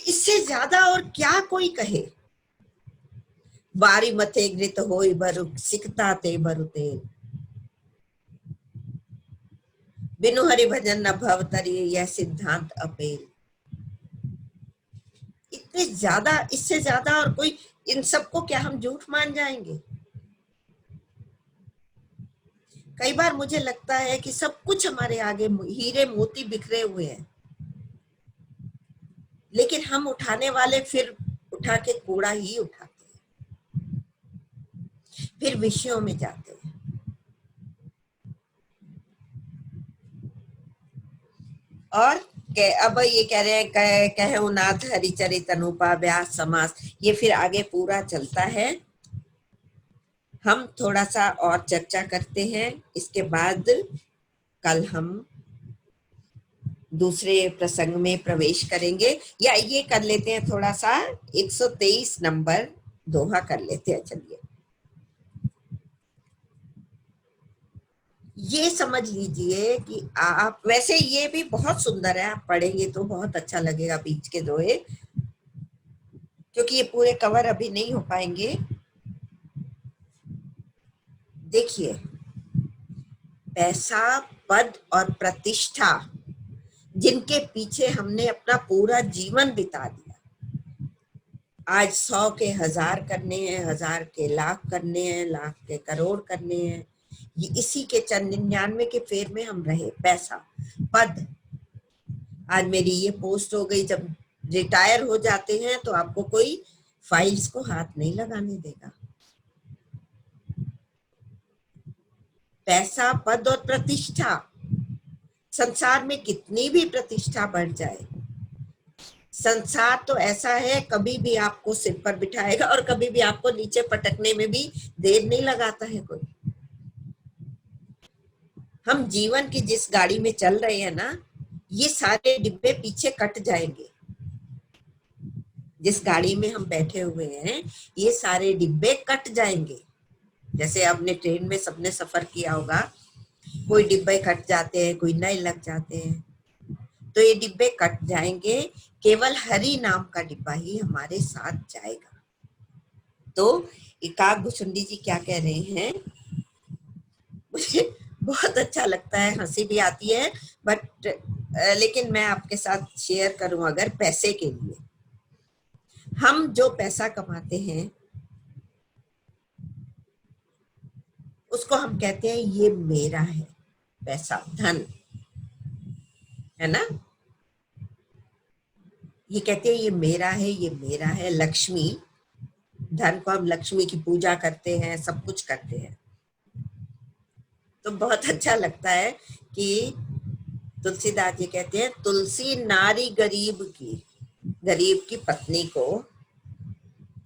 इससे ज्यादा और क्या कोई कहे? बारी मथे घृत होई बरु सिकता ते बरुते, बिनु हरि भजन न भव तरिए, यह सिद्धांत अपेल। इतने ज्यादा, इससे ज्यादा और कोई, इन सबको क्या हम झूठ मान जाएंगे? कई बार मुझे लगता है कि सब कुछ हमारे आगे हीरे मोती बिखरे हुए हैं, लेकिन हम उठाने वाले फिर उठा के कूड़ा ही उठाते हैं, फिर विषयों में जाते हैं। और अब ये कह रहे हैं कहो नाथ हरिचरित अनुपा व्यास समास, ये फिर आगे पूरा चलता है। हम थोड़ा सा और चर्चा करते हैं, इसके बाद कल हम दूसरे प्रसंग में प्रवेश करेंगे। या ये कर लेते हैं थोड़ा सा, 123 नंबर दोहा कर लेते हैं। चलिए, ये समझ लीजिए कि आप, वैसे ये भी बहुत सुंदर है, आप पढ़ेंगे तो बहुत अच्छा लगेगा बीच के दोहे, क्योंकि ये पूरे कवर अभी नहीं हो पाएंगे। देखिए, पैसा, पद और प्रतिष्ठा, जिनके पीछे हमने अपना पूरा जीवन बिता दिया, आज 100 के 1000 करने हैं, 1000 के लाख करने हैं, लाख के करोड़ करने हैं, ये इसी के 99 के फेर में हम रहे। पैसा, पद, आज मेरी ये पोस्ट हो गई, जब रिटायर हो जाते हैं तो आपको कोई फाइल्स को हाथ नहीं लगाने देगा। पैसा, पद और प्रतिष्ठा, संसार में कितनी भी प्रतिष्ठा बढ़ जाए, संसार तो ऐसा है, कभी भी आपको सिर पर बिठाएगा और कभी भी आपको नीचे पटकने में भी देर नहीं लगाता है कोई। हम जीवन की जिस गाड़ी में चल रहे हैं ना, ये सारे डिब्बे पीछे कट जाएंगे। जिस गाड़ी में हम बैठे हुए हैं, ये सारे डिब्बे कट जाएंगे। जैसे आपने ट्रेन में सबने सफर किया होगा, कोई डिब्बे कट जाते हैं, कोई नए लग जाते हैं, तो ये डिब्बे कट जाएंगे, केवल हरि नाम का डिब्बा ही हमारे साथ जाएगा। तो काकभूषुंडी जी क्या कह रहे हैं, बहुत अच्छा लगता है, हंसी भी आती है, बट लेकिन मैं आपके साथ शेयर करूं, अगर पैसे के लिए हम जो पैसा कमाते हैं उसको हम कहते हैं ये मेरा है, पैसा, धन, है ना। ये कहते हैं ये मेरा है, ये मेरा है। लक्ष्मी, धन को हम लक्ष्मी की पूजा करते हैं, सब कुछ करते हैं। तो बहुत अच्छा लगता है कि तुलसीदास जी कहते हैं, तुलसी नारी गरीब की पत्नी को,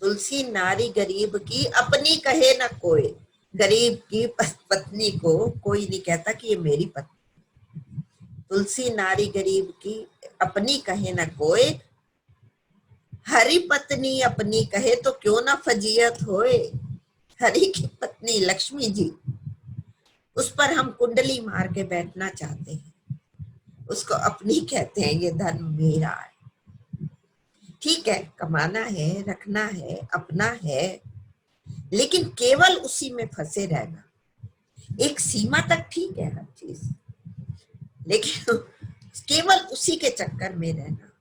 तुलसी नारी गरीब की अपनी कहे न कोई। गरीब की पत्नी को कोई नहीं कहता कि ये मेरी पत्नी। तुलसी नारी गरीब की अपनी कहे न कोई, हरि पत्नी अपनी कहे तो क्यों ना फजीयत होए। हरि की पत्नी लक्ष्मी जी, उस पर हम कुंडली मार के बैठना चाहते हैं, उसको अपनी कहते हैं, ये धन मेरा है। ठीक है, कमाना है, रखना है, अपना है, लेकिन केवल उसी में फंसे रहना, एक सीमा तक ठीक है हर चीज, लेकिन केवल उसी के चक्कर में रहना।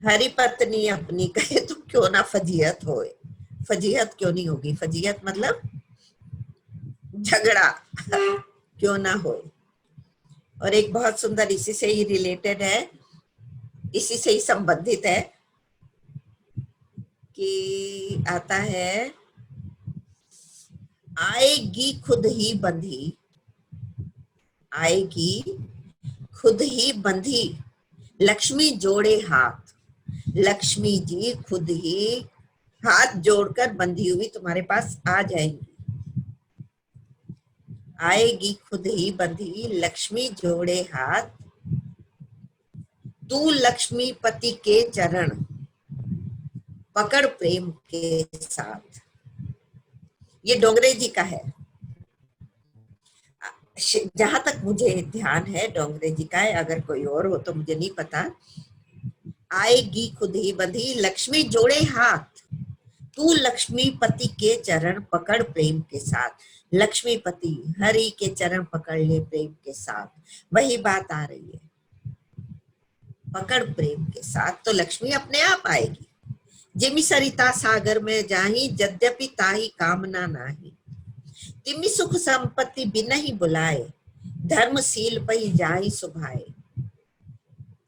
हरि पत्नी अपनी कहे तो क्यों ना फजीहत होए। फजीहत क्यों नहीं होगी? फजीहत मतलब झगड़ा क्यों ना होए। और एक बहुत सुंदर, इसी से ही रिलेटेड है, इसी से ही संबंधित है, कि आता है, आएगी खुद ही बंधी, आएगी खुद ही बंधी, लक्ष्मी जोड़े हाथ। लक्ष्मी जी खुद ही हाथ जोड़कर बंधी हुई तुम्हारे पास आ जाएंगी। आएगी खुद ही बंधी, लक्ष्मी जोड़े हाथ, तू लक्ष्मीपति के चरण पकड़ प्रेम के साथ। ये डोंगरे जी का है, जहां तक मुझे ध्यान है डोंगरे जी का है, अगर कोई और हो तो मुझे नहीं पता। आएगी खुद ही बंधी, लक्ष्मी जोड़े हाथ, तू लक्ष्मीपति के चरण पकड़ प्रेम के साथ। लक्ष्मीपति हरि के चरण पकड़ ले प्रेम के साथ, वही बात आ रही है, पकड़ प्रेम के साथ तो लक्ष्मी अपने आप आएगी। जिमि सरिता सागर में जाही, यद्यपि ताही कामना नाही, तिमि सुख संपत्ति बिनहि बुलाए, धर्मशील पई जाहि सुभाए।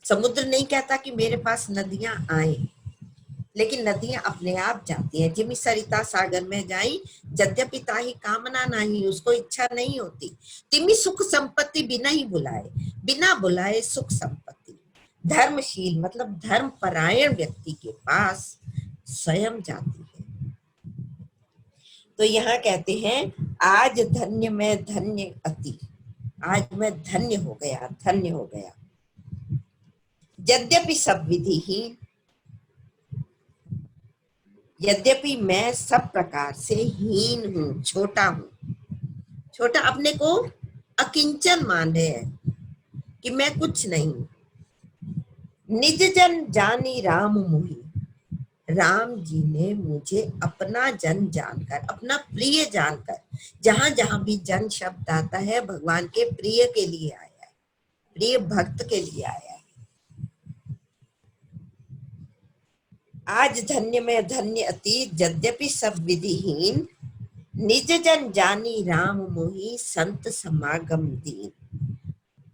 समुद्र नहीं कहता कि मेरे पास नदियां आए, लेकिन नदियां अपने आप जाती हैं। जिमि सरिता सागर में जाई, यद्यपि ताही कामना नहीं, उसको इच्छा नहीं होती। तिमि सुख संपत्ति बिना ही बुलाए, बिना बुलाए सुख संपत्ति। धर्मशील मतलब धर्म परायण व्यक्ति के पास स्वयं जाती है। तो यहाँ कहते हैं, आज धन्य मैं धन्य अति, आज मैं धन्य हो गया, धन्य हो गया। यद्यपि सब विधिहीन, यद्यपि मैं सब प्रकार से हीन हूं, छोटा हूं। छोटा अपने को अकिंचन मान रहे हैं कि मैं कुछ नहीं। निज जन जानी राम मोहि, राम जी ने मुझे अपना जन जानकर, अपना प्रिय जानकर, जहां जहां भी जन शब्द आता है भगवान के प्रिय के लिए आया है, प्रिय भक्त के लिए आया है। आज धन्य में धन्य अति, यद्यपि सब विधिहीन, निज जन जानी राम मोहि, संत समागम दीन।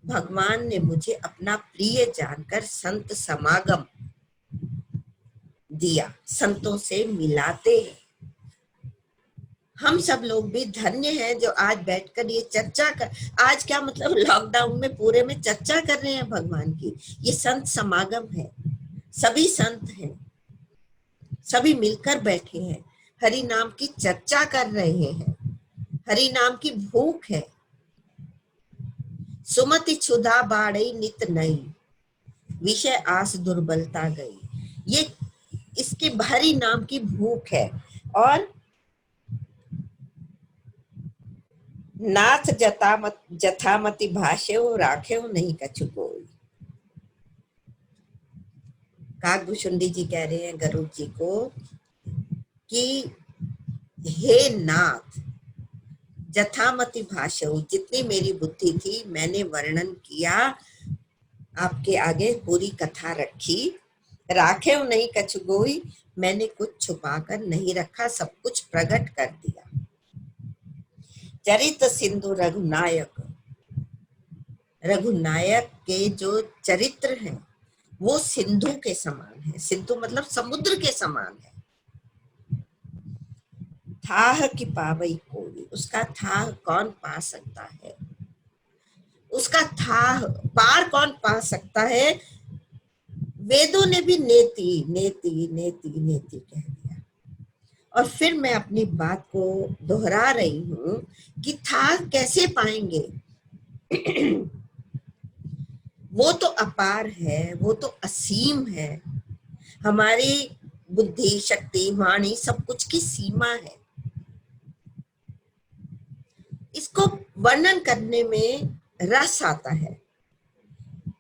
भगवान ने मुझे अपना प्रिय जानकर संत समागम दिया, संतों से मिलाते हैं। हम सब लोग भी धन्य हैं जो आज बैठकर ये चर्चा कर, आज क्या मतलब लॉकडाउन में पूरे में चर्चा कर रहे हैं भगवान की। ये संत समागम है, सभी संत हैं, सभी मिलकर बैठे हैं, हरि नाम की चर्चा कर रहे हैं, हरि नाम की भूख है। सुमति क्षुधा बाढ़ई नित नई, विषय आस दुर्बलता गई। ये इसके हरि नाम की भूख है। और नाथ जथामति भाष्यो राखेव नहीं कछु कोई। काकभूषुंडी जी कह रहे हैं गरुड़ जी को कि हे नाथ, जथामति भाषौ, जितनी मेरी बुद्धि थी मैंने वर्णन किया, आपके आगे पूरी कथा रखी। राखे नहीं कछु गोई, मैंने कुछ छुपा कर नहीं रखा, सब कुछ प्रकट कर दिया। चरित सिंधु रघुनायक, रघुनायक के जो चरित्र हैं वो सिंधु के समान है। सिंधु मतलब समुद्र के समान है। थाह की पावई कोई, उसका थाह कौन पा सकता है, उसका थाह पार कौन पा सकता है। वेदों ने भी नेति नेति नेति नेति कह दिया। और फिर मैं अपनी बात को दोहरा रही हूं कि थाह कैसे पाएंगे। वो तो अपार है, वो तो असीम है। हमारी बुद्धि, शक्ति, वाणी सब कुछ की सीमा है। इसको वर्णन करने में रस आता है।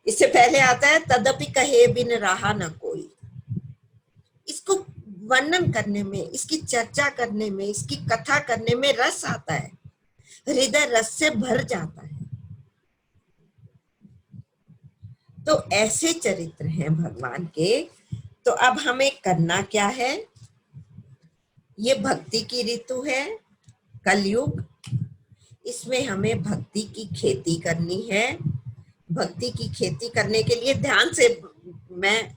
इससे पहले आता है तदपि कहे बिन रहा न कोई। इसको वर्णन करने में, इसकी चर्चा करने में, इसकी कथा करने में रस आता है, हृदय रस से भर जाता है। तो ऐसे चरित्र हैं भगवान के। तो अब हमें करना क्या है, ये भक्ति की ऋतु है, कलयुग। इसमें हमें भक्ति की खेती करनी है। भक्ति की खेती करने के लिए ध्यान से मैं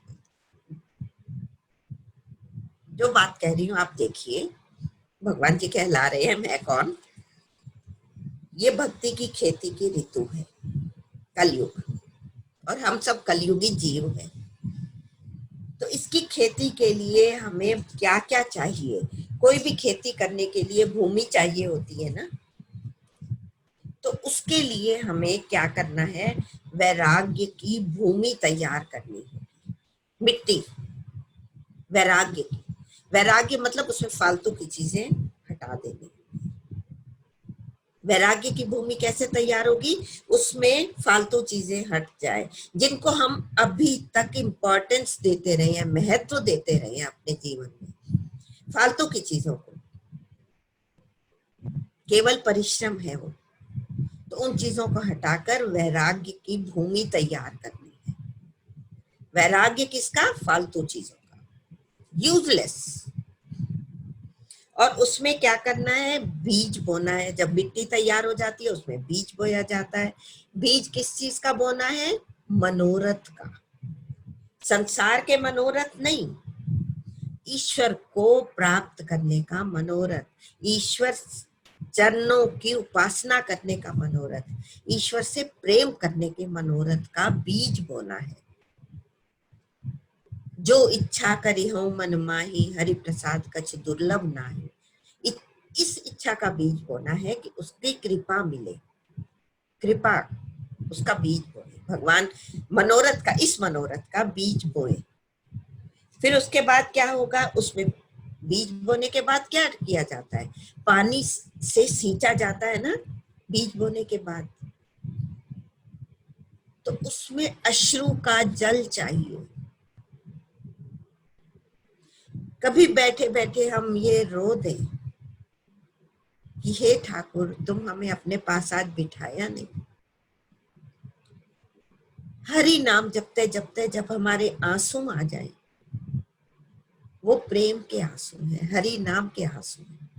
जो बात कह रही हूँ आप देखिए, भगवान जी कहला रहे हैं, मैं कौन। ये भक्ति की खेती की ऋतु है, कलयुग, और हम सब कलयुगी जीव हैं। तो इसकी खेती के लिए हमें क्या क्या चाहिए। कोई भी खेती करने के लिए भूमि चाहिए होती है ना। तो उसके लिए हमें क्या करना है, वैराग्य की भूमि तैयार करनी है, मिट्टी वैराग्य की। वैराग्य मतलब उसमें फालतू की चीजें हटा देनी। वैराग्य की भूमि कैसे तैयार होगी, उसमें फालतू चीजें हट जाए, जिनको हम अभी तक इम्पोर्टेंस देते रहे हैं, महत्व देते रहे हैं अपने जीवन में। फालतू की चीजों को, केवल परिश्रम है वो। तो उन चीजों को हटाकर वैराग्य की भूमि तैयार करनी है। वैराग्य किसका, फालतू चीजों का, यूजलेस। और उसमें क्या करना है, बीज बोना है। जब मिट्टी तैयार हो जाती है उसमें बीज बोया जाता है। बीज किस चीज का बोना है, मनोरथ का। संसार के मनोरथ नहीं, ईश्वर को प्राप्त करने का मनोरथ, ईश्वर चरणों की उपासना करने का मनोरथ, ईश्वर से प्रेम करने के मनोरथ का बीज बोना है। जो इच्छा करी हो मन माही, हरि प्रसाद कछ दुर्लभ नाही। इस इच्छा का बीज बोना है कि उसकी कृपा मिले, कृपा उसका बीज बोए। भगवान मनोरथ का, इस मनोरथ का बीज बोए। फिर उसके बाद क्या होगा, उसमें बीज बोने के बाद क्या किया जाता है, पानी से सींचा जाता है ना बीज बोने के बाद। तो उसमें अश्रु का जल चाहिए। कभी बैठे बैठे हम ये रो दें कि हे ठाकुर तुम हमें अपने पास आज बिठाया नहीं। हरि नाम जपते जपते जब हमारे आंसू आ जाए, वो प्रेम के आंसू हैं, हरि नाम के आंसू हैं।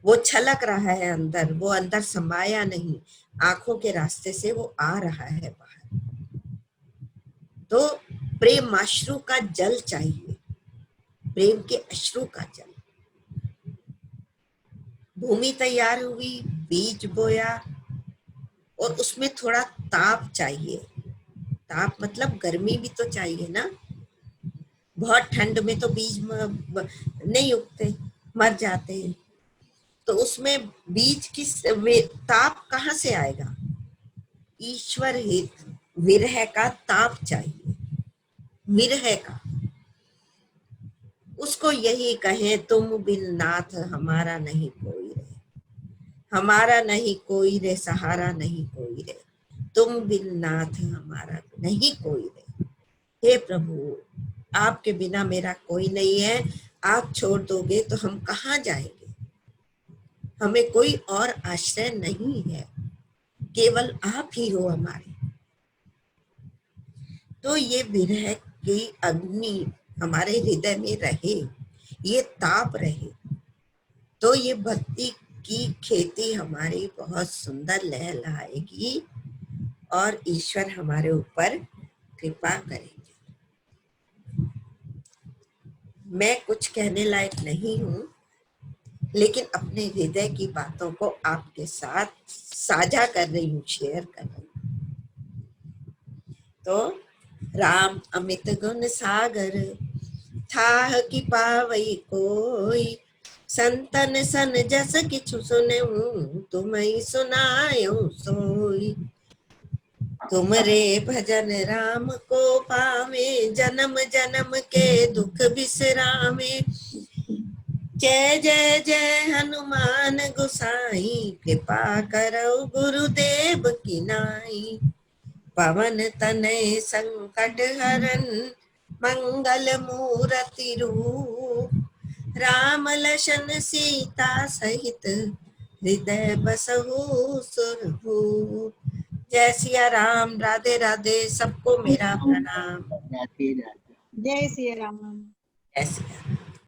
वो छलक रहा है अंदर, वो अंदर समाया नहीं, आंखों के रास्ते से वो आ रहा है बाहर। तो प्रेम अश्रु का जल चाहिए, प्रेम के अश्रु का जल। भूमि तैयार हुई, बीज बोया, और उसमें थोड़ा ताप चाहिए। ताप मतलब गर्मी भी तो चाहिए ना। बहुत ठंड में तो बीज नहीं उगते, मर जाते हैं। तो उसमें बीज की ताप कहाँ से आएगा, ईश्वर हित विरह का ताप चाहिए, विरह का। उसको यही कहे, तुम बिन नाथ हमारा नहीं कोई रे, हमारा नहीं कोई रे, सहारा नहीं कोई रे, तुम बिन नाथ हमारा नहीं कोई रे। हे प्रभु आपके बिना मेरा कोई नहीं है, आप छोड़ दोगे तो हम कहाँ जाएंगे। हमें कोई और आश्रय नहीं है, केवल आप ही हो हमारे। तो ये विरह की अग्नि हमारे हृदय में रहे, ये ताप रहे, तो ये भक्ति की खेती हमारी बहुत सुंदर लहलहाएगी और ईश्वर हमारे ऊपर कृपा करेंगे। मैं कुछ कहने लायक नहीं हूँ, लेकिन अपने हृदय की बातों को आपके साथ साझा कर रही हूँ, शेयर कर रही हूँ। तो राम अमित गुण सागर, थाह की पावई कोई, संतन सन जस किछु सुनऊं, तुम्हें सुनायूं सोई। तुमरे भजन राम को पावे, जन्म जन्म के दुख बिसरावे। जय जय जय हनुमान गोसाई, कृपा करो गुरुदेव की नाई। पवन तनय संकट हरन, मंगल मूर्ति रूप। राम लखन सीता सहित, हृदय बसहु सुरभूप। जय सिया राम, राधे राधे, सबको मेरा प्रणाम। राधे राधे। जय सिया राम। जय सिया राम।